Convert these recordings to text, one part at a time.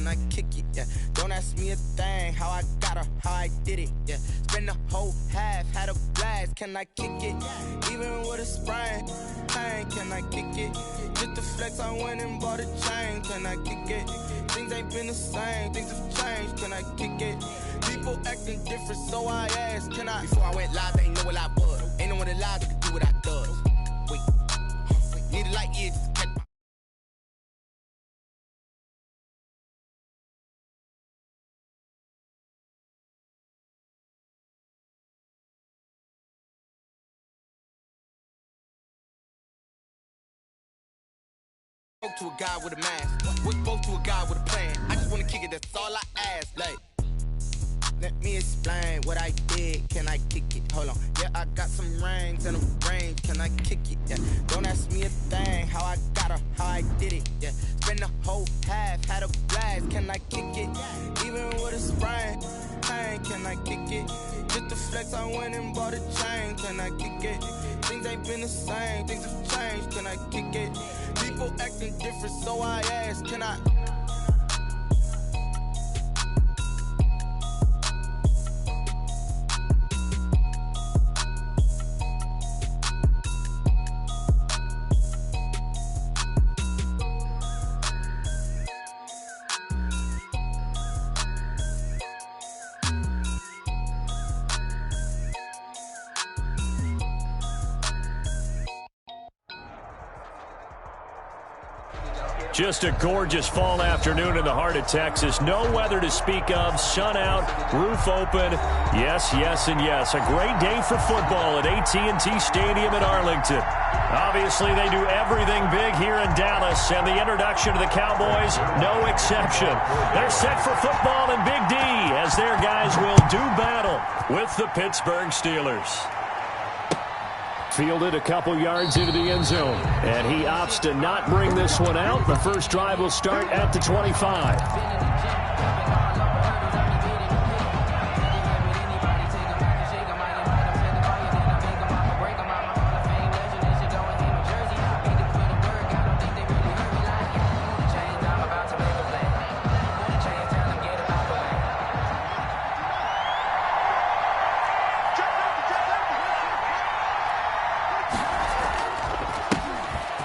can I kick it? Yeah, don't ask me a thing, how I got her, how I did it. Yeah, spend the whole half, had a blast, can I kick it? Even with a sprain, pain, can I kick it? Just the flex, I went and bought a chain, can I kick it? Things ain't been the same, things have changed, can I kick it? People acting different, so I asked, can I? Before I went live, they ain't know what I was. Ain't no one alive that could do what I does. Wait, need a light year just to catch my... Spoke to a guy with a mask. We spoke to a guy with a plan. I just wanna kick it, that's all I ask. Like, let me explain what I did. Can I kick it? Hold on. Yeah, I got some rings and a range. Can I kick it? Yeah. Don't ask me a thing. How I got her, how I did it. Yeah. Spend the whole half, had a blast. Can I kick it? Even with a sprain, pain. Can I kick it? Just the flex, I went and bought a chain. Can I kick it? Things ain't been the same. Things have changed. Can I kick it? People acting different, so I ask, can I? Just a gorgeous fall afternoon in the heart of Texas. No weather to speak of. Sun out, roof open. Yes, yes, and yes. A great day for football at AT&T Stadium in Arlington. Obviously, they do everything big here in Dallas, and the introduction to the Cowboys, no exception. They're set for football in Big D as their guys will do battle with the Pittsburgh Steelers. Fielded a couple yards into the end zone, and he opts to not bring this one out. The first drive will start at the 25.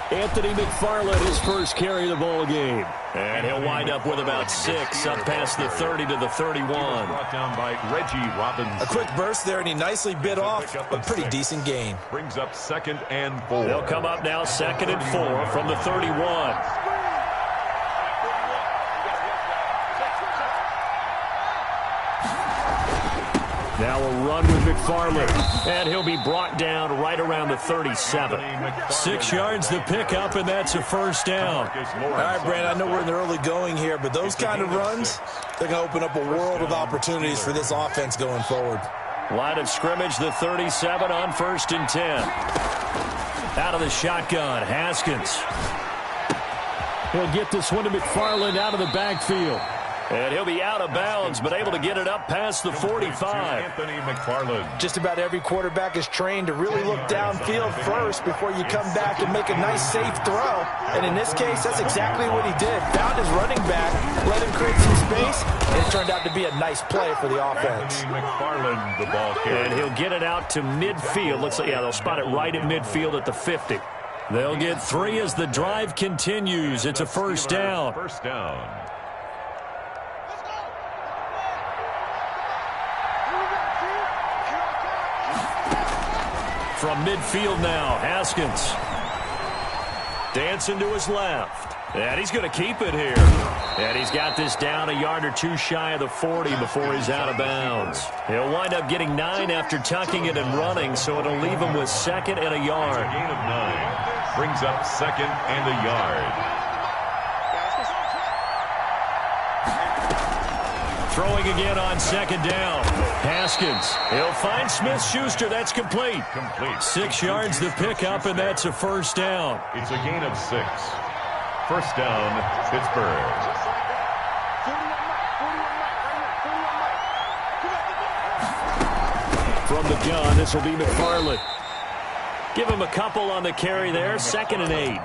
Anthony McFarland, his first carry of the ball game. And he'll wind up with about 6 up past the 30 to the 31. Brought down by Reggie Robbins. A quick burst there, and he nicely bit off a pretty decent gain. Brings up 2nd and 4. They'll come up now 2nd and 4 from the 31. Now a run with McFarland, and he'll be brought down right around the 37. 6 yards the pickup, and that's a first down. All right, Brandon, I know we're in the early going here, but those kind of runs, they're going to open up a world of opportunities for this offense going forward. Line of scrimmage, the 37 on 1st and 10. Out of the shotgun, Haskins. He'll get this one to McFarland out of the backfield. And he'll be out of bounds, but able to get it up past the 45. Anthony McFarland. Just about every quarterback is trained to really look downfield first before you come back and make a nice, safe throw. And in this case, that's exactly what he did. Found his running back, let him create some space, and it turned out to be a nice play for the offense. Anthony McFarland, the ball carrier. And he'll get it out to midfield. Looks like, yeah, they'll spot it right at midfield at the 50. They'll get 3 as the drive continues. It's a first down. First down. From midfield now, Haskins. Dancing to his left. And he's going to keep it here. And he's got this down a yard or 2 shy of the 40 before he's out of bounds. He'll wind up getting 9 after tucking it and running, so it'll leave him with 2nd and a yard. A gain of 9. Brings up 2nd and a yard. Throwing again on 2nd down. Haskins. He'll find Smith-Schuster. That's complete. 6 yards the pickup, and that's a first down. It's a gain of 6. First down, Pittsburgh. From the gun, this will be McFarland. Give him a couple on the carry there, 2nd and 8.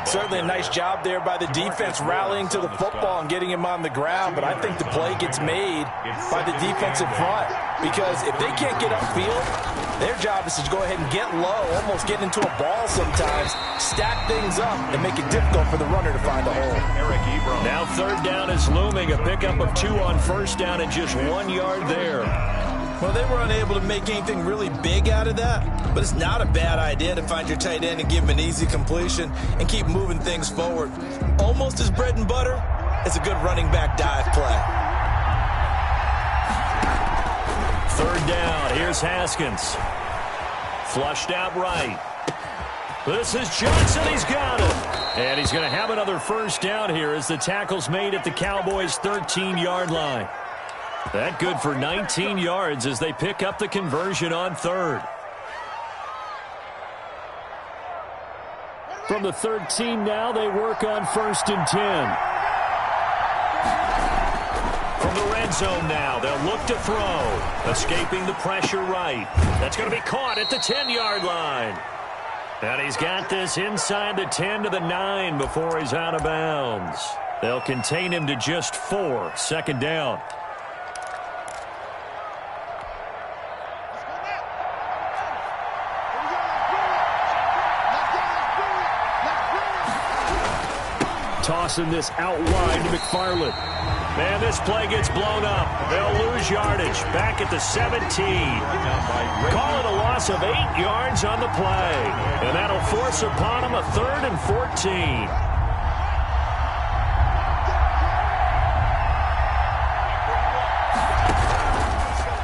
Certainly a nice job there by the defense rallying to the football and getting him on the ground, but I think the play gets made by the defensive front because if they can't get upfield, their job is to go ahead and get low, almost get into a ball sometimes, stack things up, and make it difficult for the runner to find a hole. Now 3rd down is looming, a pickup of 2 on 1st down and just 1 yard there. Well, they were unable to make anything really big out of that, but it's not a bad idea to find your tight end and give him an easy completion and keep moving things forward. Almost as bread and butter as a good running back dive play. 3rd down, here's Haskins. Flushed out right. This is Johnson, he's got it. And he's going to have another 1st down here as the tackle's made at the Cowboys' 13-yard line. That good for 19 yards as they pick up the conversion on 3rd. From the 13 now, they work on 1st and 10. From the red zone now, they'll look to throw. Escaping the pressure right. That's going to be caught at the 10-yard line. And he's got this inside the 10 to the 9 before he's out of bounds. They'll contain him to just 4, 2nd down. Tossing this out wide to McFarland. Man, this play gets blown up. They'll lose yardage back at the 17. Call it a loss of 8 yards on the play. And that'll force upon them a 3rd and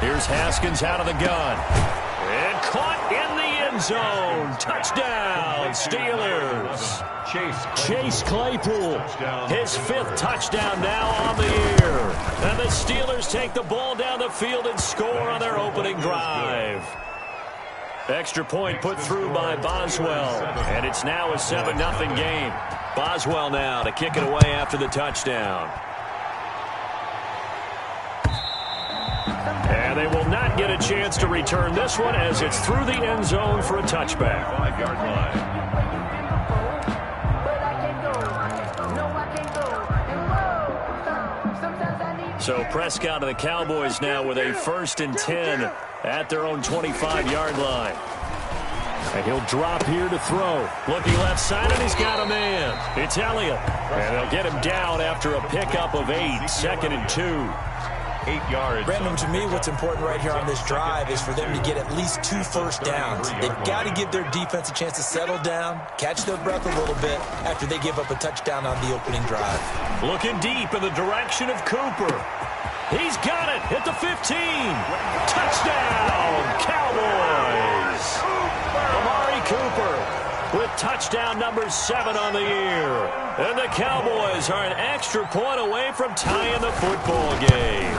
14. Here's Haskins out of the gun. And caught in the end zone. Touchdown, Steelers. Chase Claypool, his 5th touchdown now on the year. And the Steelers take the ball down the field and score on their opening drive. Extra point put through by Boswell. And it's now a 7-0 game. Boswell now to kick it away after the touchdown. And they will not get a chance to return this one as it's through the end zone for a touchback. 5-yard line. So Prescott and the Cowboys now with a 1st and 10 at their own 25-yard line. And he'll drop here to throw. Looking left side, and he's got a man. It's Elliott. And they'll get him down after a pickup of 8, 2nd and 2. 8 yards. Brandon, to me, what's important right here on this drive is for them to get at least 2 first downs. They've got to give their defense a chance to settle down, catch their breath a little bit after they give up a touchdown on the opening drive. Looking deep in the direction of Cooper. He's got it at the 15. Touchdown, Cowboys. Amari Cooper with touchdown number 7 on the year. And the Cowboys are an extra point away from tying the football game.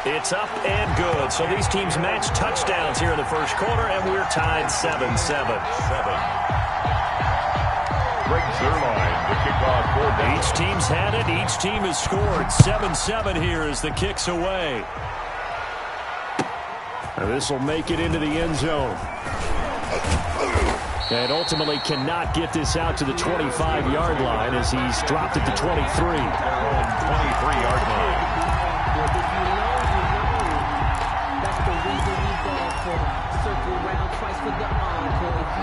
It's up and good. So these teams match touchdowns here in the first quarter, and we're tied 7-7. Greg Zuerlein, the kickoff for Each team's had it. Each team has scored. 7-7 here as the kick's away. And this will make it into the end zone. And ultimately cannot get this out to the 25-yard line as he's dropped it to 23. 23-yard line.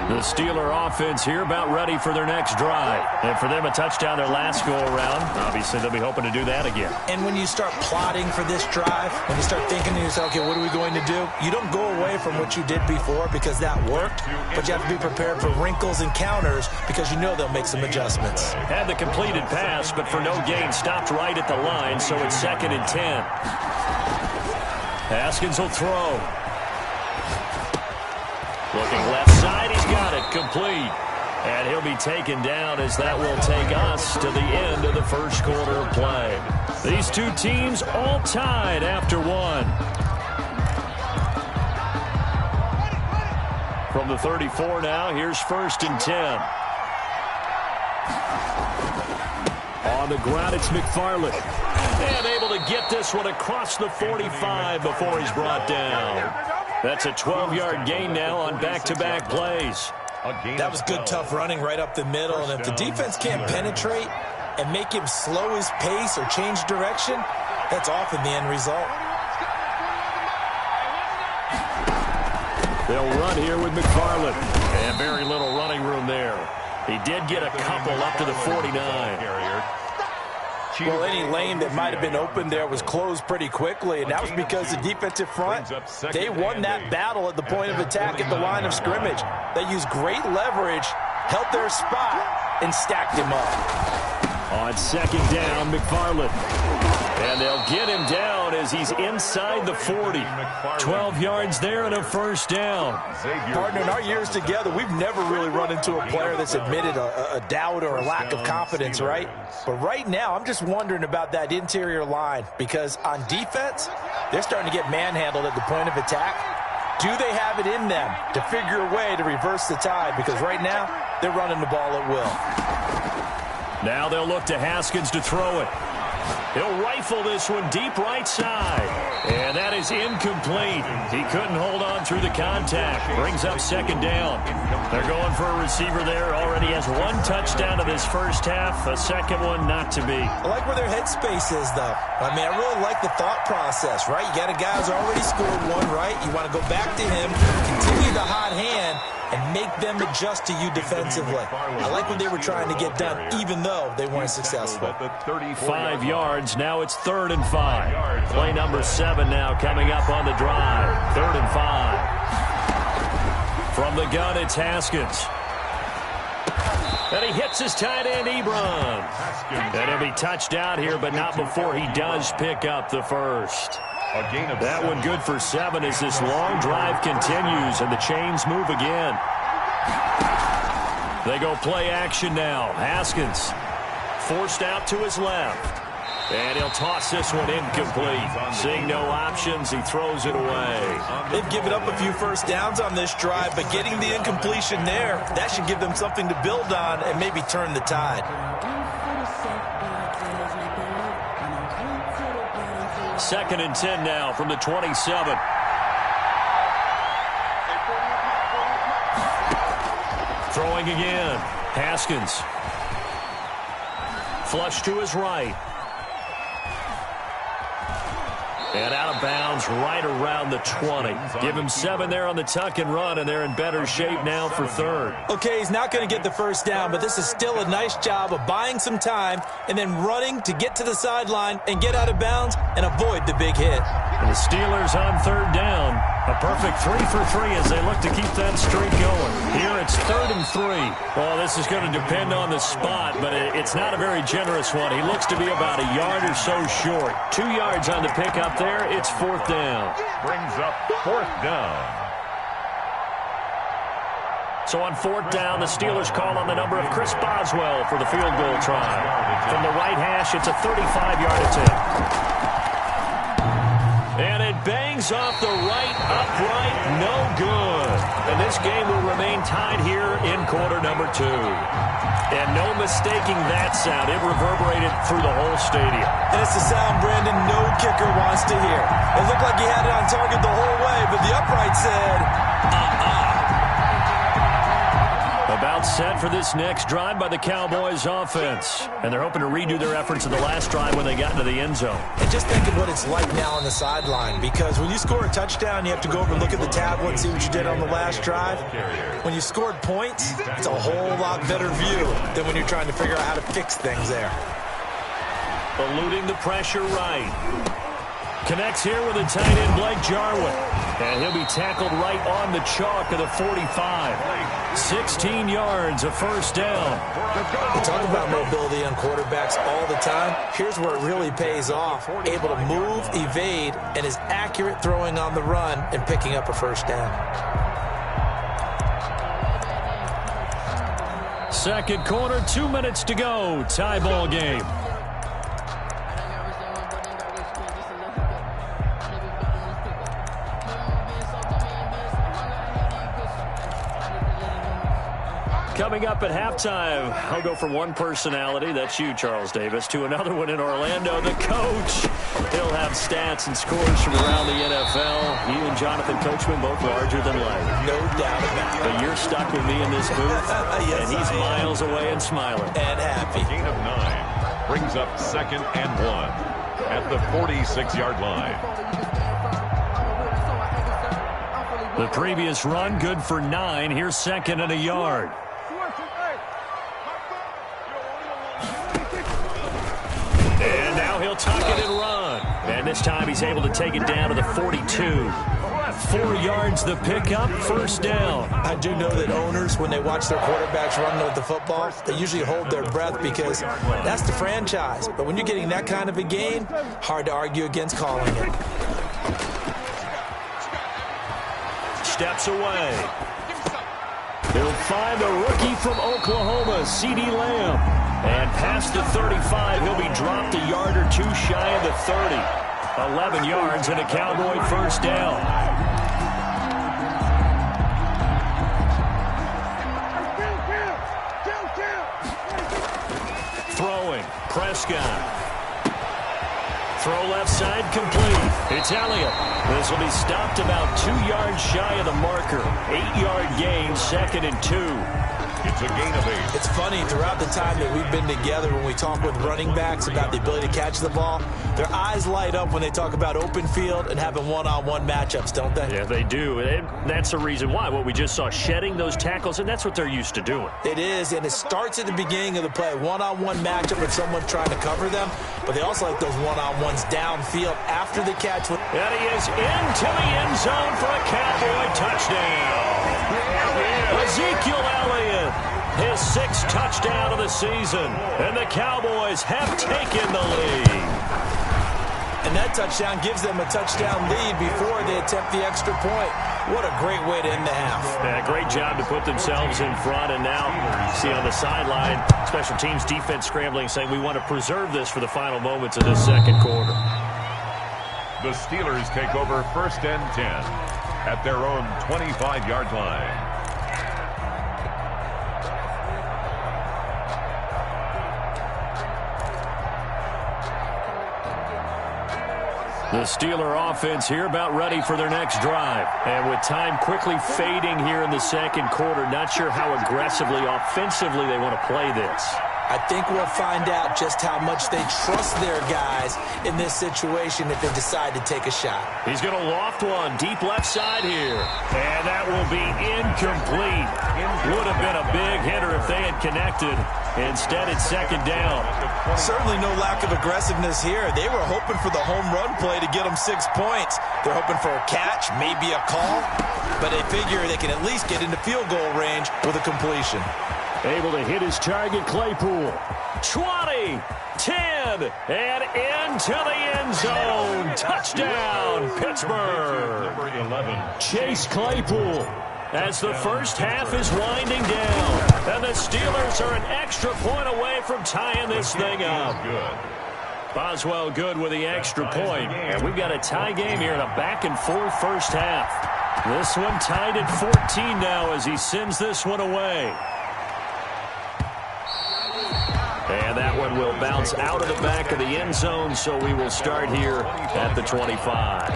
The Steeler offense here about ready for their next drive. And for them, a touchdown their last go-around. Obviously, they'll be hoping to do that again. And when you start plotting for this drive, when you start thinking to yourself, okay, what are we going to do? You don't go away from what you did before because that worked, but you have to be prepared for wrinkles and counters because you know they'll make some adjustments. Had the completed pass, but for no gain, stopped right at the line, so it's 2nd and 10. Haskins will throw. Looking left side, he's got it, complete. And he'll be taken down as that will take us to the end of the first quarter of play. These two teams all tied after one. From the 34 now, here's 1st and 10. On the ground, it's McFarland. And able to get this one across the 45 before he's brought down. That's a 12-yard gain now on back-to-back plays. That was good, tough running right up the middle. And if the defense can't penetrate and make him slow his pace or change direction, that's often the end result. They'll run here with McFarland. And very little running room there. He did get a couple up to the 49. Well, any lane that might have been open there was closed pretty quickly, and that was because the defensive front, they won that battle at the point of attack at the line of scrimmage. They used great leverage, held their spot, and stacked him up. On second down, McFarland. And they'll get him down as he's inside the 40. 12 yards there and a first down. Partner, in our years together, we've never really run into a player that's admitted a doubt or a lack of confidence, right? But right now, I'm just wondering about that interior line because on defense, they're starting to get manhandled at the point of attack. Do they have it in them to figure a way to reverse the tide? Because right now, they're running the ball at will. Now they'll look to Haskins to throw it. He'll rifle this one deep right side. And that is incomplete. He couldn't hold on through the contact. Brings up second down. They're going for a receiver there. Already has one touchdown in this first half. A second one not to be. I like where their headspace is, though. I mean, I really like the thought process, right? You got a guy who's already scored one, right? You want to go back to him, continue the hot hand, and make them adjust to you defensively. I like what they were trying to get done, even though they weren't successful. 5 yards. Now it's 3rd and 5. Play number 7 now coming up on the drive. 3rd and 5. From the gun, it's Haskins. And he hits his tight end, Ebron. And he'll be touched out here, but not before he does pick up the first. That one good for 7 as this long drive continues and the chains move again. They go play action now. Haskins forced out to his left. And he'll toss this one incomplete. Seeing no options, he throws it away. They've given up a few first downs on this drive, but getting the incompletion there, that should give them something to build on and maybe turn the tide. 2nd and 10 now from the 27. Throwing again. Haskins. Flush to his right. And out of bounds right around the 20. Give him 7 there on the tuck and run, and they're in better shape now for 3rd. Okay, he's not going to get the first down, but this is still a nice job of buying some time and then running to get to the sideline and get out of bounds and avoid the big hit. And the Steelers on 3rd down. A perfect 3 for 3 as they look to keep that streak going. Here it's 3rd and 3. Well, this is going to depend on the spot, but it's not a very generous one. He looks to be about a yard or so short. 2 yards on the pickup there. It's 4th down. Brings up 4th down. So on 4th down, the Steelers call on the number of Chris Boswell for the field goal try. From the right hash, it's a 35-yard attempt. And it bangs off the right upright, no good. And this game will remain tied here in quarter number 2. And no mistaking that sound. It reverberated through the whole stadium. And it's the sound, Brandon, no kicker wants to hear. It looked like he had it on target the whole way, but the upright said, About set for this next drive by the Cowboys offense. And they're hoping to redo their efforts in the last drive when they got into the end zone. And just think of what it's like now on the sideline, because when you score a touchdown, you have to go over and look at the tablet and see what you did on the last drive. When you scored points, it's a whole lot better view than when you're trying to figure out how to fix things there. Eluding the pressure right. Connects here with a tight end, Blake Jarwin. And he'll be tackled right on the chalk of the 45. 16 yards, a first down. We talk about mobility on quarterbacks all the time. Here's where it really pays off. Able to move, evade, and is accurate throwing on the run and picking up a first down. 2nd quarter, 2 minutes to go. Tie ball game. Coming up at halftime, I'll go from one personality, that's you, Charles Davis, to another one in Orlando, the coach. He'll have stats and scores from around the NFL. You and Jonathan Coachman both larger than life. No doubt about it. But you're stuck with me in this booth, Yes, and he's miles away and smiling. And happy. Gain of 9 brings up 2nd and 1 at the 46-yard line. The previous run good for 9. Here's 2nd and a yard. And now he'll tuck it and run. And this time he's able to take it down to the 42. 4 yards the pickup, first down. I do know that owners, when they watch their quarterbacks run with the football, they usually hold their breath because that's the franchise. But when you're getting that kind of a game, hard to argue against calling it. Steps away. He'll find the rookie from Oklahoma, CeeDee Lamb. And past the 35, he'll be dropped a yard or two shy of the 30. 11 yards and a Cowboy first down. Throwing, Prescott. Throw left side complete. It's Elliott. This will be stopped about 2 yards shy of the marker. 8-yard gain, 2nd and 2. It's a gain of 8. It's funny, throughout the time that we've been together, when we talk with running backs about the ability to catch the ball, their eyes light up when they talk about open field and having one-on-one matchups, don't they? Yeah, they do. And that's the reason why. What we just saw, shedding those tackles, and that's what they're used to doing. It is, and it starts at the beginning of the play. One-on-one matchup with someone trying to cover them, but they also like those one-on-ones downfield after the catch. And he is into the end zone for a Cowboy touchdown. Ezekiel Elliott, his 6th touchdown of the season, and the Cowboys have taken the lead. And that touchdown gives them a touchdown lead before they attempt the extra point. What a great way to end the half. Yeah, great job to put themselves in front, and now see on the sideline, special teams defense scrambling, saying we want to preserve this for the final moments of this second quarter. The Steelers take over 1st and 10 at their own 25-yard line. The Steeler offense here about ready for their next drive. And with time quickly fading here in the second quarter, not sure how aggressively, offensively they want to play this. I think we'll find out just how much they trust their guys in this situation if they decide to take a shot. He's going to loft one deep left side here. And that will be incomplete. Would have been a big hitter if they had connected. Instead, it's 2nd down. Certainly no lack of aggressiveness here. They were hoping for the home run play to get them 6 points. They're hoping for a catch, maybe a call. But they figure they can at least get into field goal range with a completion. Able to hit his target, Claypool. 20, 10, and into the end zone. Touchdown, Pittsburgh. Number 11. Chase Claypool. As the first half is winding down. And the Steelers are an extra point away from tying this thing up. Boswell good with the extra point. And we've got a tie game here in a back-and-forth first half. This one tied at 14 now as he sends this one away. And that one will bounce out of the back of the end zone, so we will start here at the 25.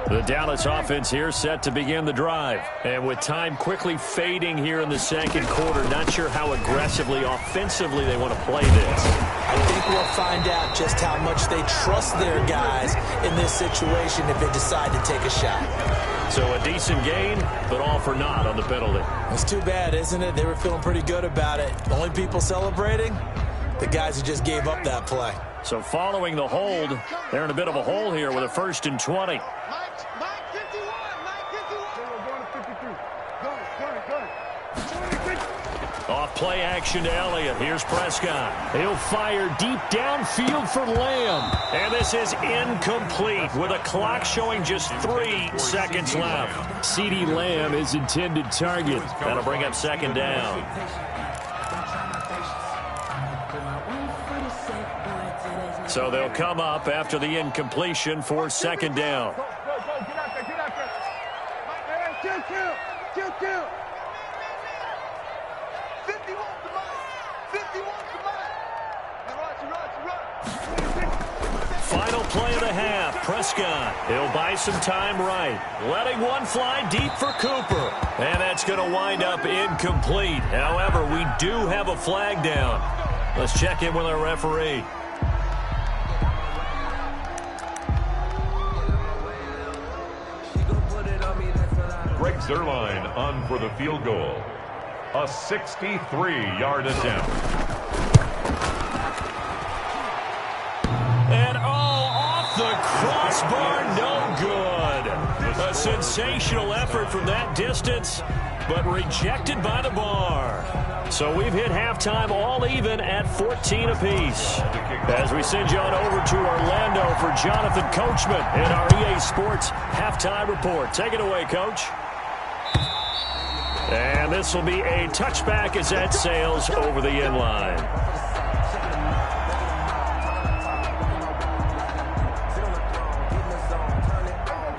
The Dallas offense here set to begin the drive. And with time quickly fading here in the second quarter, not sure how aggressively, offensively they want to play this. I think we'll find out just how much they trust their guys in this situation if they decide to take a shot. So a decent gain, but all for naught on the penalty. It's too bad, isn't it? They were feeling pretty good about it. The only people celebrating, the guys who just gave up that play. So following the hold, they're in a bit of a hole here with a 1st and 20. Off play action to Elliott. Here's Prescott. He'll fire deep downfield for Lamb. And this is incomplete with a clock showing just 3 seconds left. CeeDee Lamb is intended target. That'll bring up 2nd down. So they'll come up after the incompletion for second down. Go, get out there, get out there. Hey, 2-2. 50 wants the money. 50 wants the money. Final play of the half. Prescott, he'll buy some time right. Letting one fly deep for Cooper. And that's going to wind up incomplete. However, we do have a flag down. Let's check in with our referee. Greg Zuerlein on for the field goal. A 63-yard attempt. And off the crossbar, no good. A sensational effort from that distance, but rejected by the bar. So we've hit halftime all even at 14 apiece. As we send you on over to Orlando for Jonathan Coachman in our EA Sports halftime report. Take it away, Coach. And this will be a touchback as that sails over the end line.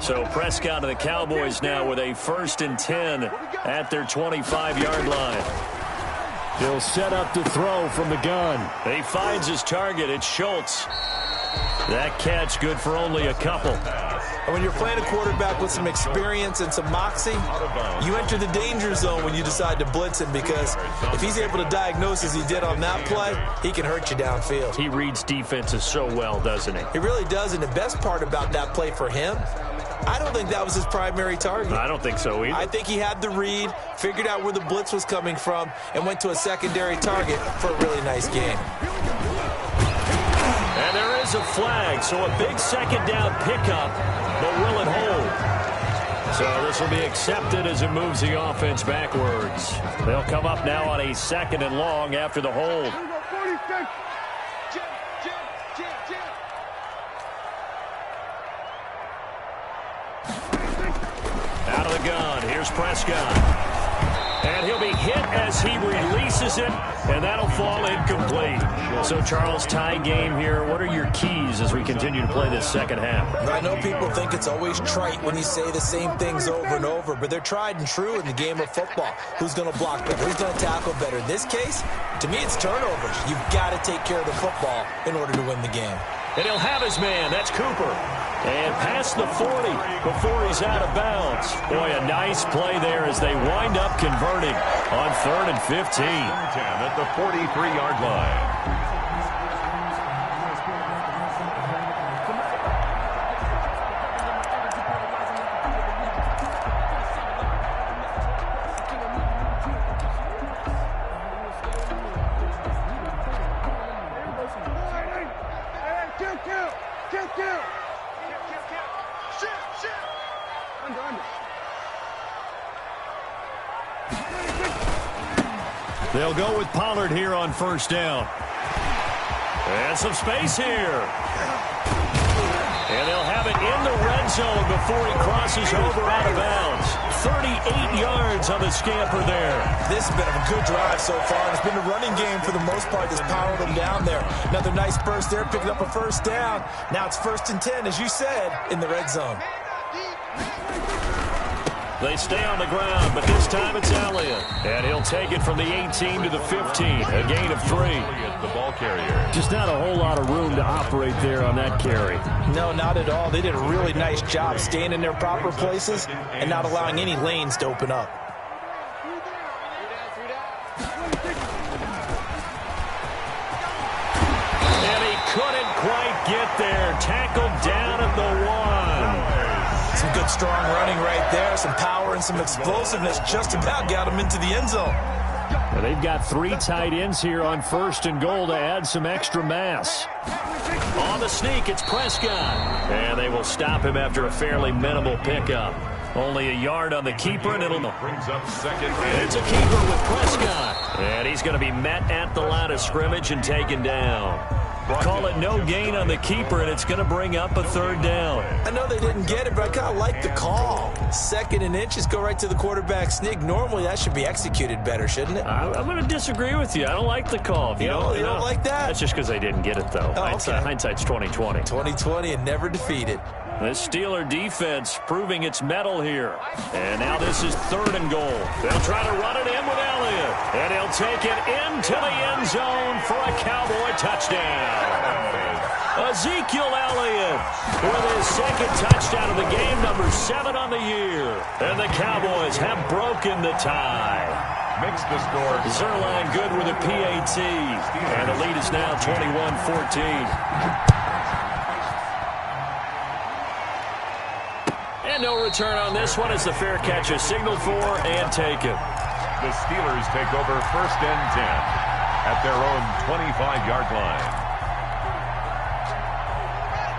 So Prescott and the Cowboys now with a 1st and 10 at their 25-yard line. He'll set up to throw from the gun. He finds his target. It's Schultz. That catch good for only a couple. And when you're playing a quarterback with some experience and some moxie, you enter the danger zone when you decide to blitz him, because if he's able to diagnose as he did on that play, he can hurt you downfield. He reads defenses so well, doesn't he? He really does, and the best part about that play for him, I don't think that was his primary target. I don't think so either. I think he had the read, figured out where the blitz was coming from, and went to a secondary target for a really nice game. And there is a flag, so a big second down pickup, but will it hold? So this will be accepted as it moves the offense backwards. They'll come up now on a 2nd and long after the hold. Out of the gun, here's Prescott. And he'll be hit as he releases it, and that'll fall incomplete. So, Charles, tie game here. What are your keys as we continue to play this second half? I know people think it's always trite when you say the same things over and over, but they're tried and true in the game of football. Who's going to block better? Who's going to tackle better? In this case, to me, it's turnovers. You've got to take care of the football in order to win the game. And he'll have his man. That's Cooper. And past the 40 before he's out of bounds. Boy, a nice play there as they wind up converting on 3rd and 15. 10 at the 43-yard line. They'll go with Pollard here on 1st down. And some space here. And they'll have it in the red zone before he crosses over out of bounds. 38 yards on the scamper there. This has been a good drive so far. It's been a running game for the most part that's powered them down there. Another nice burst there, picking up a 1st down. Now it's 1st and 10, as you said, in the red zone. They stay on the ground, but this time it's Elliott. And he'll take it from the 18 to the 15, a gain of 3. The ball carrier. Just not a whole lot of room to operate there on that carry. No, not at all. They did a really nice job staying in their proper places and not allowing any lanes to open up. And he couldn't quite get there. Tackled down at the 1. Some good strong running right there, some power and some explosiveness, just about got him into the end zone. Well, they've got 3 tight ends here on 1st and goal to add some extra mass. On the sneak, it's Prescott. And they will stop him after a fairly minimal pickup. Only a yard on the keeper, and it'll Brings up 2nd. It's a keeper with Prescott. And he's going to be met at the line of scrimmage and taken down. Broadcast. Call it no gain on the keeper, and it's going to bring up a third down. I know they didn't get it, but I kind of like the call. 2nd and inches, go right to the quarterback sneak. Normally, that should be executed better, shouldn't it? I'm going to disagree with you. I don't like the call. You don't like that? That's just because they didn't get it, though. Oh, okay. Hindsight's 20/20. 2020 and never defeated. The Steeler defense proving its mettle here. And now this is 3rd and goal. They'll try to run it in with Elliott. And he'll take it into the end zone for a Cowboy touchdown. Ezekiel Elliott with his 2nd touchdown of the game, number 7 on the year. And the Cowboys have broken the tie. Makes the score. Zerline good with a PAT. And the lead is now 21-14. And no return on this one as the fair catch is signaled for and taken. The Steelers take over 1st and 10 at their own 25-yard line.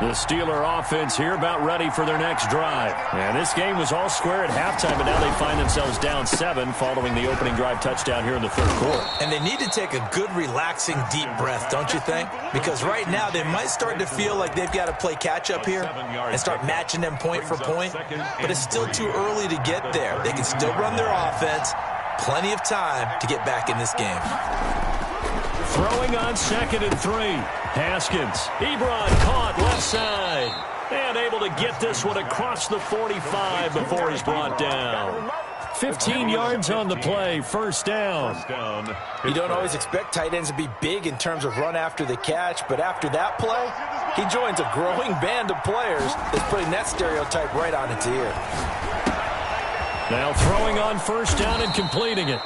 The Steeler offense here about ready for their next drive. And this game was all square at halftime, but now they find themselves down 7 following the opening drive touchdown here in the 3rd quarter. And they need to take a good, relaxing, deep breath, don't you think? Because right now they might start to feel like they've got to play catch-up here and start matching them point for point. But it's still too early to get there. They can still run their offense. Plenty of time to get back in this game. Throwing on 2nd and 3. Haskins. Ebron caught left side. And able to get this one across the 45 before he's brought down. 15 yards on the play. 1st down. You don't always expect tight ends to be big in terms of run after the catch, but after that play, he joins a growing band of players that's putting that stereotype right on its ear. Now throwing on 1st down and completing it.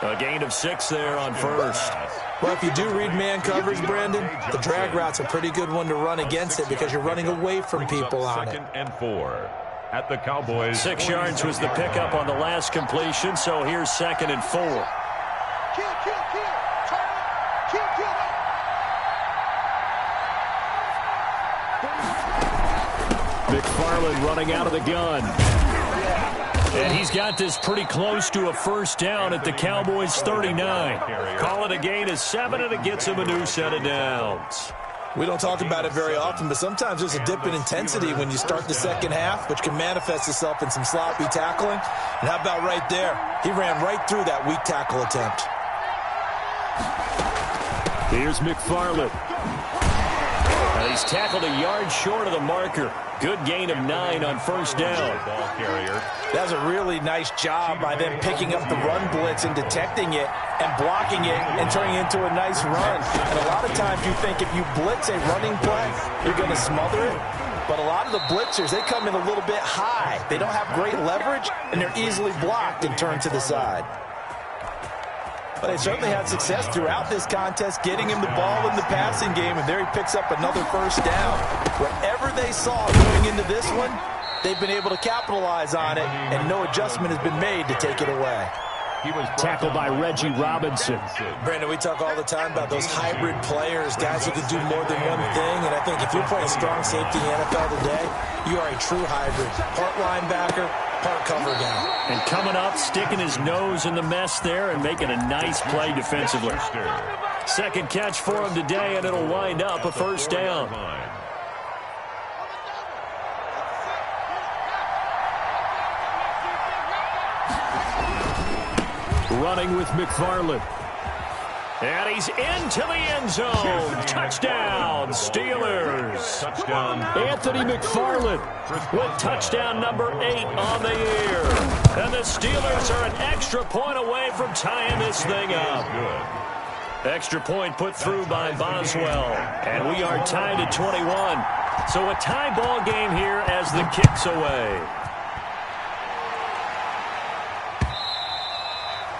A gain of 6 there on 1st. Well, if you do read man coverage, Brandon, the drag route's a pretty good one to run against it because you're running away from people on it. 2nd and 4 at the Cowboys. 6 yards was the pickup on the last completion, so here's 2nd and 4. Kill. Turn. Kill. McFarland running out of the gun. And he's got this pretty close to a 1st down at the Cowboys' 39. Call it a gain of 7, and it gets him a new set of downs. We don't talk about it very often, but sometimes there's a dip in intensity when you start the 2nd half, which can manifest itself in some sloppy tackling. And how about right there? He ran right through that weak tackle attempt. Here's McFarland. Now he's tackled a yard short of the marker. Good gain of 9 on 1st down. Ball carrier. That's a really nice job by them picking up the run blitz and detecting it and blocking it and turning it into a nice run. And a lot of times you think if you blitz a running play, you're going to smother it. But a lot of the blitzers, they come in a little bit high. They don't have great leverage, and they're easily blocked and turned to the side. But they certainly had success throughout this contest, getting him the ball in the passing game, and there he picks up another 1st down. Whatever they saw going into this one, they've been able to capitalize on it, and no adjustment has been made to take it away. He was Tackled by Reggie Robinson. Brandon, we talk all the time about those hybrid players, guys who can do more than one thing, and I think if you're playing strong safety in the NFL today, you are a true hybrid. Part linebacker, part cover guy. And coming up, sticking his nose in the mess there and making a nice play defensively. 2nd catch for him today, and it'll wind up a 1st down. Running with McFarland. And he's into the end zone. Touchdown, Steelers. Touchdown. Anthony McFarland with touchdown number 8 on the year. And the Steelers are an extra point away from tying this thing up. Extra point put through by Boswell. And we are tied at 21. So a tie ball game here as the kick's away.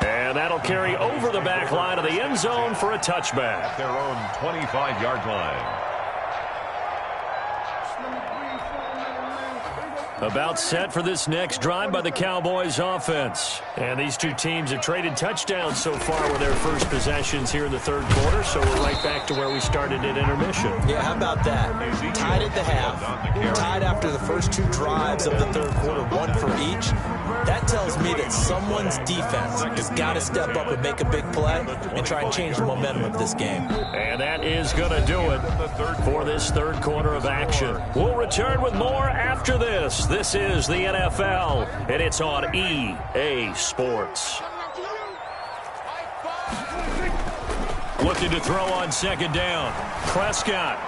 And that'll carry over the back line of the end zone for a touchback. At their own 25-yard line. About set for this next drive by the Cowboys offense. And these two teams have traded touchdowns so far with their first possessions here in the 3rd quarter, so we're right back to where we started at intermission. Yeah, how about that? Tied at the half, tied after the first 2 drives of the 3rd quarter, 1 for each. That tells me that someone's defense has got to step up and make a big play and try and change the momentum of this game. And that is going to do it for this third quarter of action. We'll return with more after this. This is the NFL, and it's on EA Sports. Looking to throw on second down. Prescott.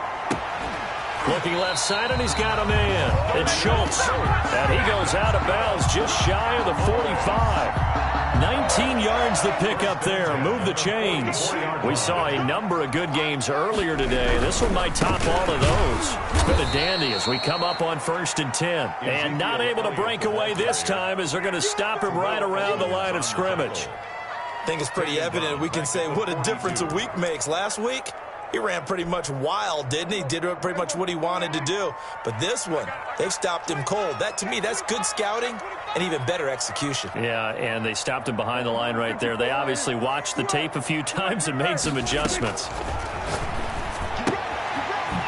Looking left side, and he's got a man. It's Schultz. And he goes out of bounds just shy of the 45. 19 yards the pick up there. Move the chains. We saw a number of good games earlier today. This one might top all of those. It's been a dandy as we come up on 1st and 10. And not able to break away this time as they're going to stop him right around the line of scrimmage. I think it's pretty evident we can say what a difference a week makes. Last week, he ran pretty much wild, didn't he? Did pretty much what he wanted to do. But this one, they've stopped him cold. That, to me, that's good scouting and even better execution. Yeah, and they stopped him behind the line right there. They obviously watched the tape a few times and made some adjustments.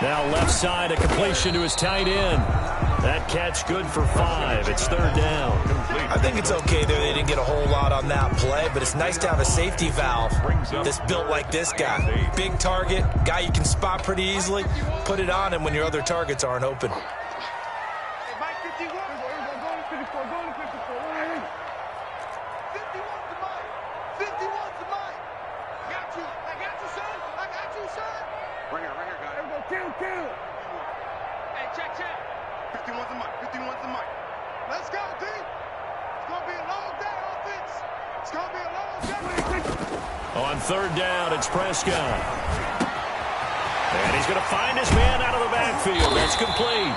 Now left side, a completion to his tight end. That catch good for 5. It's third down. I think it's okay there. They didn't get a whole lot on that play, but it's nice to have a safety valve that's built like this guy. Big target, guy you can spot pretty easily. Put it on him when your other targets aren't open. Let's go, D. It's going to be a long day, offense. It's going to be a long day. On third down, it's Prescott. And he's going to find his man out of the backfield. That's complete.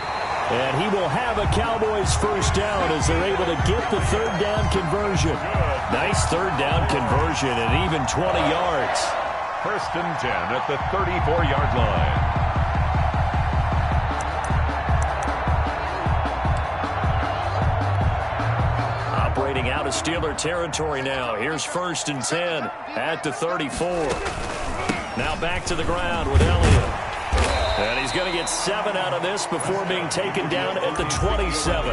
And he will have a Cowboys first down as they're able to get the third down conversion. Nice third down conversion and even 20 yards. 1st and 10 at the 34-yard line. Operating out of Steeler territory now. Here's 1st and 10 at the 34. Now back to the ground with Elliott. And he's going to get 7 out of this before being taken down at the 27.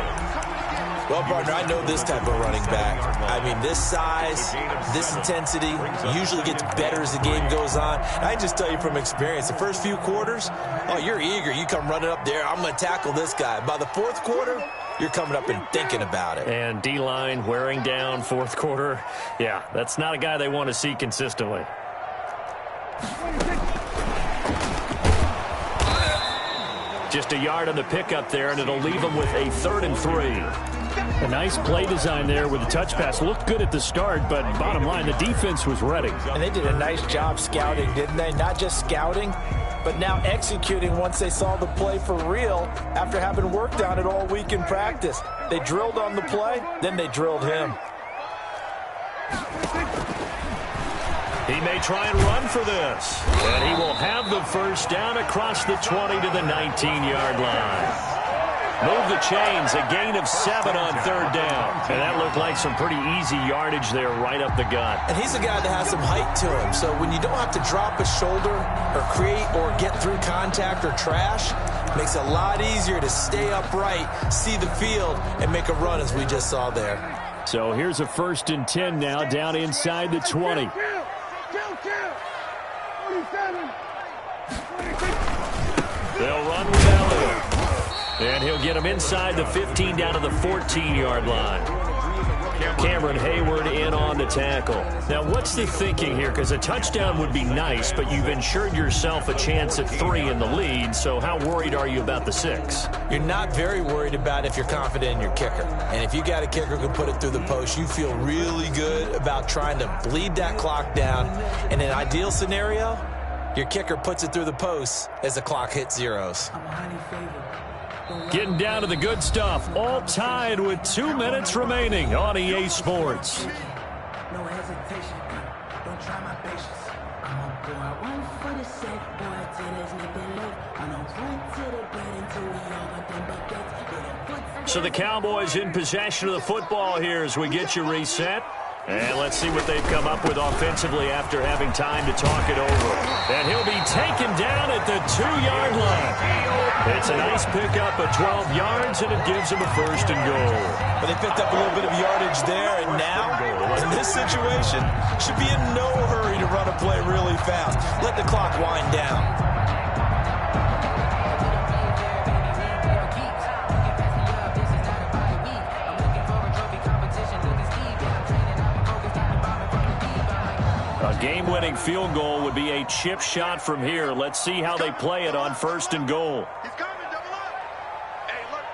Well, partner, I know this type of running back. I mean, this size, this intensity usually gets better as the game goes on. And I just tell you from experience, the first few quarters, oh, you're eager. You come running up there, I'm going to tackle this guy. By the fourth quarter, you're coming up and thinking about it. And D-line wearing down fourth quarter. Yeah, that's not a guy they want to see consistently. Just a yard on the pickup there, and it'll leave them with a 3rd and 3. A nice play design there with the touch pass. Looked good at the start, but bottom line, the defense was ready. And they did a nice job scouting, didn't they? Not just scouting, but now executing once they saw the play for real after having worked on it all week in practice. They drilled on the play, then they drilled him. He may try and run for this. And he will have the first down across the 20 to the 19-yard line. Move the chains, a gain of 7 on third down. And that looked like some pretty easy yardage there right up the gut. And he's a guy that has some height to him. So when you don't have to drop a shoulder or create or get through contact or trash, it makes it a lot easier to stay upright, see the field, and make a run as we just saw there. So here's a 1st and 10 now down inside the 20. They'll run with Elliott. And he'll get him inside the 15 down to the 14-yard line. Cameron Hayward in on the tackle. Now, what's the thinking here? Because a touchdown would be nice, but you've ensured yourself a chance at 3 in the lead, so how worried are you about the 6? You're not very worried about if you're confident in your kicker. And if you got a kicker who can put it through the post, you feel really good about trying to bleed that clock down. In an ideal scenario, your kicker puts it through the post as the clock hits zeros. Getting down to the good stuff, all tied with 2 minutes remaining on EA Sports. No hesitation, don't try my patience. I'm a boy, one for the set, boy, till there's nothing left. I don't run to the bed until we all got them buckets. So the Cowboys in possession of the football here as we get you reset. And let's see what they've come up with offensively after having time to talk it over. And he'll be taken down at the 2-yard line. It's a nice pickup of 12 yards, and it gives him a 1st and goal. But they picked up a little bit of yardage there, and now, in this situation, should be in no hurry to run a play really fast. Let the clock wind down. A game-winning field goal would be a chip shot from here. Let's see how they play it on 1st and goal. He's coming, double up. Hey, alert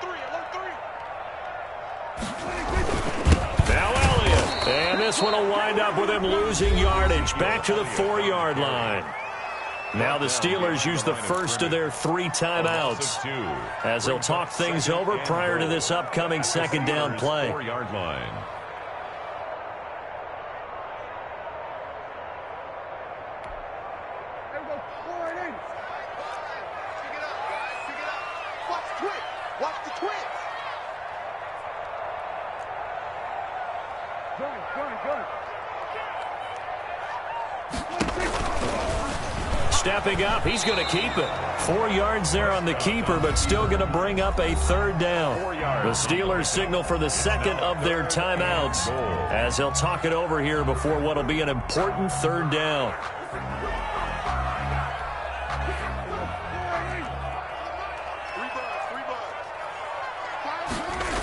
3. Now Elliott. And this one will wind up with him losing yardage. Back to the 4-yard line. Now the Steelers use the first of their 3 timeouts as they'll talk things over prior to this upcoming 2nd down play. 4-yard line. Stepping up, he's going to keep it. 4 yards there on the keeper, but still going to bring up a 3rd down. The Steelers signal for the 2nd of their timeouts as they'll talk it over here before what will be an important 3rd down.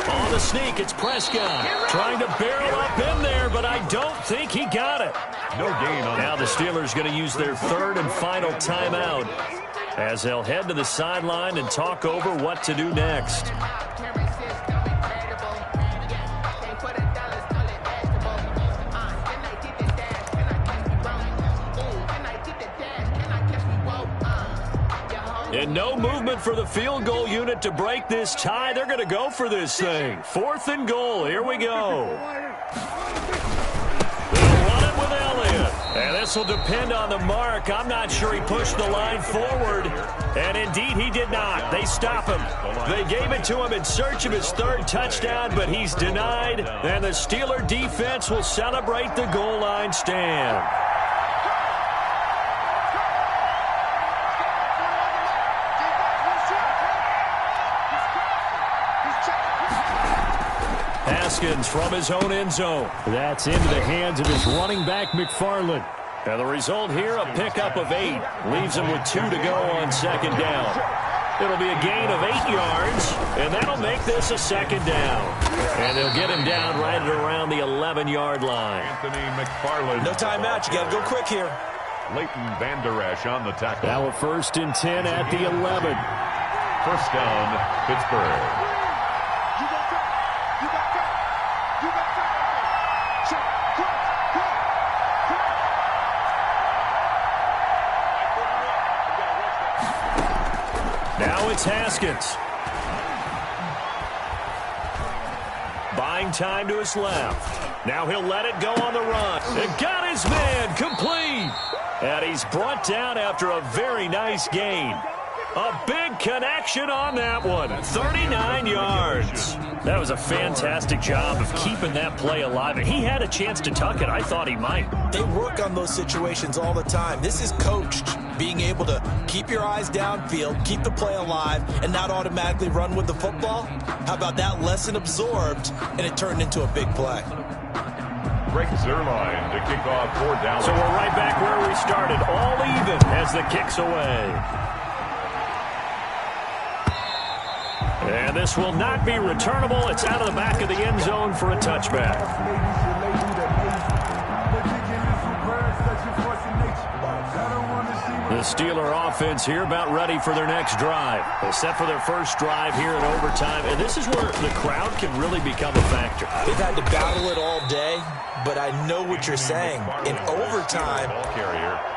On the sneak, it's Prescott trying to barrel up in there, but I don't think he got it. No gain on Now the Steelers going to use their 3rd and final timeout as they'll head to the sideline and talk over what to do next. And no movement for the field goal unit to break this tie. They're going to go for this thing. 4th and goal. Here we go. They'll run it with Elliott. And this will depend on the mark. I'm not sure he pushed the line forward. And indeed, he did not. They stop him. They gave it to him in search of his 3rd touchdown, but he's denied. And the Steeler defense will celebrate the goal line stand. Haskins from his own end zone. That's into the hands of his running back, McFarland. And the result here, a pickup of 8. Leaves him with 2 to go on 2nd down. It'll be a gain of 8 yards, and that'll make this a 2nd down. And they'll get him down right at around the 11-yard line. Anthony McFarland. No timeout. You got to go quick here. Leighton Vander Esch on the tackle. Now a 1st and 10 at the 11. 1st down, Pittsburgh. Now it's Haskins. Buying time to his left. Now he'll let it go on the run. And got his man complete. And he's brought down after a very nice gain. A big connection on that one. 39 yards. That was a fantastic job of keeping that play alive. And he had a chance to tuck it. I thought he might. They work on those situations all the time. This is coached. Being able to keep your eyes downfield, keep the play alive, and not automatically run with the football. How about that lesson absorbed, and it turned into a big play. Greg Zuerlein to kick off 4th down. So we're right back where we started. All even as the kick's away. And this will not be returnable. It's out of the back of the end zone for a touchback. The Steeler offense here about ready for their next drive. They set for their first drive here in overtime. And this is where the crowd can really become a factor. They've had to battle it all day, but I know what you're saying. In overtime,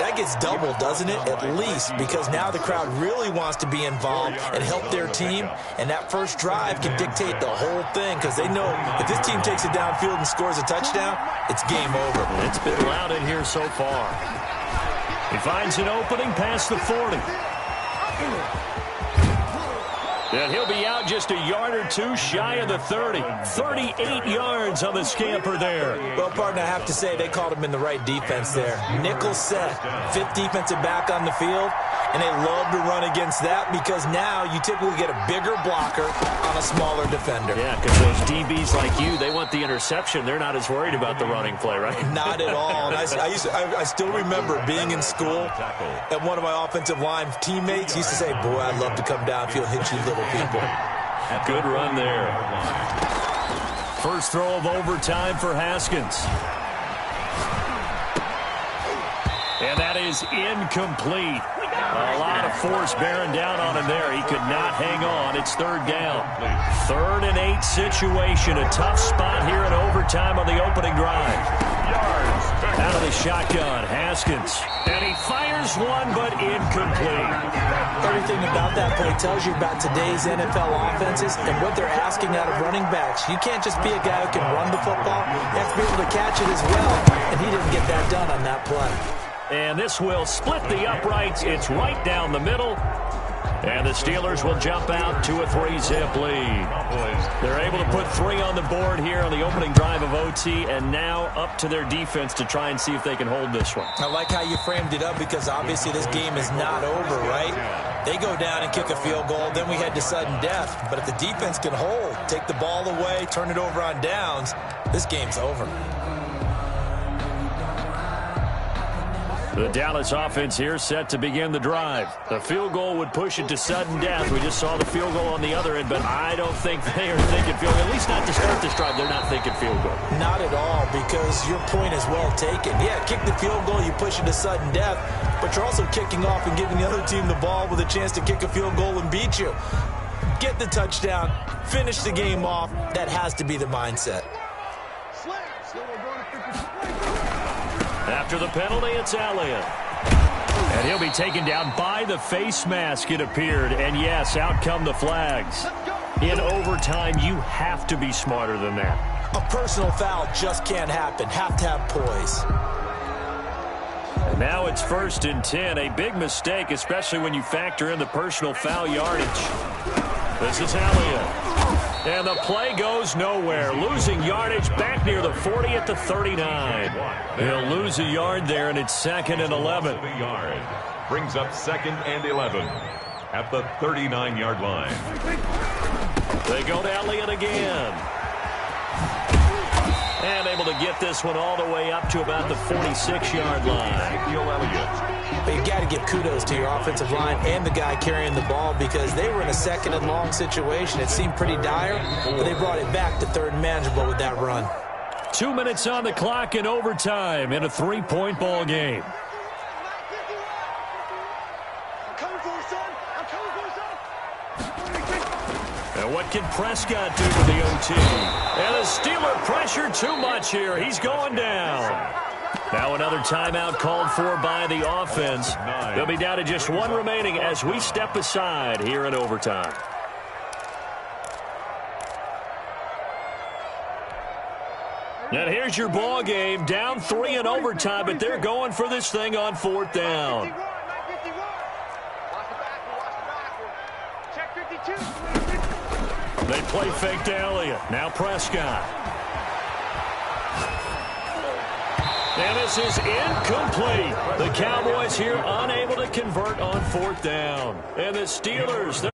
that gets doubled, doesn't it? At least, because now the crowd really wants to be involved and help their team. And that first drive can dictate the whole thing because they know if this team takes it downfield and scores a touchdown, it's game over. It's been loud in here so far. He finds an opening past the 40. And he'll be out just a yard or two shy of the 30. 38 yards on the scamper there. Well, partner, I have to say they called him in the right defense there. Nickel set, fifth defensive back on the field, and they love to run against that because now you typically get a bigger blocker on a smaller defender. Yeah, because those DBs like you, they want the interception. They're not as worried about the running play, right? Not at all. And I still remember being in school, and one of my offensive line teammates used to say, boy, I'd love to come downfield and hit you little people. Good run there. First throw of overtime for Haskins. And that is incomplete. A lot of force bearing down on him there. He could not hang on. It's third down. 3rd and 8 situation. A tough spot here in overtime on the opening drive. Out of the shotgun, Haskins. And he fires one, but incomplete. Everything about that play tells you about today's NFL offenses and what they're asking out of running backs. You can't just be a guy who can run the football. You have to be able to catch it as well. And he didn't get that done on that play. And this will split the uprights. It's right down the middle. And the Steelers will jump out to a 3-zip lead. They're able to put 3 on the board here on the opening drive of OT, and now up to their defense to try and see if they can hold this one. I like how you framed it up because obviously this game is not over, right? They go down and kick a field goal, then we head to sudden death. But if the defense can hold, take the ball away, turn it over on downs, this game's over. The Dallas offense here set to begin the drive. The field goal would push it to sudden death. We just saw the field goal on the other end, but I don't think they are thinking field goal. At least not to start this drive. They're not thinking field goal. Not at all, because your point is well taken. Yeah, kick the field goal, you push it to sudden death, but you're also kicking off and giving the other team the ball with a chance to kick a field goal and beat you. Get the touchdown, finish the game off. That has to be the mindset. After the penalty, it's Elliott. And he'll be taken down by the face mask, it appeared. And yes, out come the flags. In overtime, you have to be smarter than that. A personal foul just can't happen. Have to have poise. And now it's 1st and 10. A big mistake, especially when you factor in the personal foul yardage. This is Elliott. And the play goes nowhere. Losing yardage back near the 40 at the 39. He'll lose a yard there, and it's 2nd and 11. Brings up 2nd and 11 at the 39-yard line. They go to Elliott again. And able to get this one all the way up to about the 46-yard line. But you got to give kudos to your offensive line and the guy carrying the ball because they were in a 2nd and long situation. It seemed pretty dire, but they brought it back to 3rd and manageable with that run. 2 minutes on the clock in overtime in a 3-point ball game. And what can Prescott do with the OT? And the Steeler pressure too much here. He's going down. Now another timeout called for by the offense. They'll be down to just 1 remaining as we step aside here in overtime. And here's your ball game. Down 3 in overtime, but they're going for this thing on 4th down. They play fake to Elliott. Now Prescott. And this is incomplete. The Cowboys here unable to convert on 4th down. And the Steelers,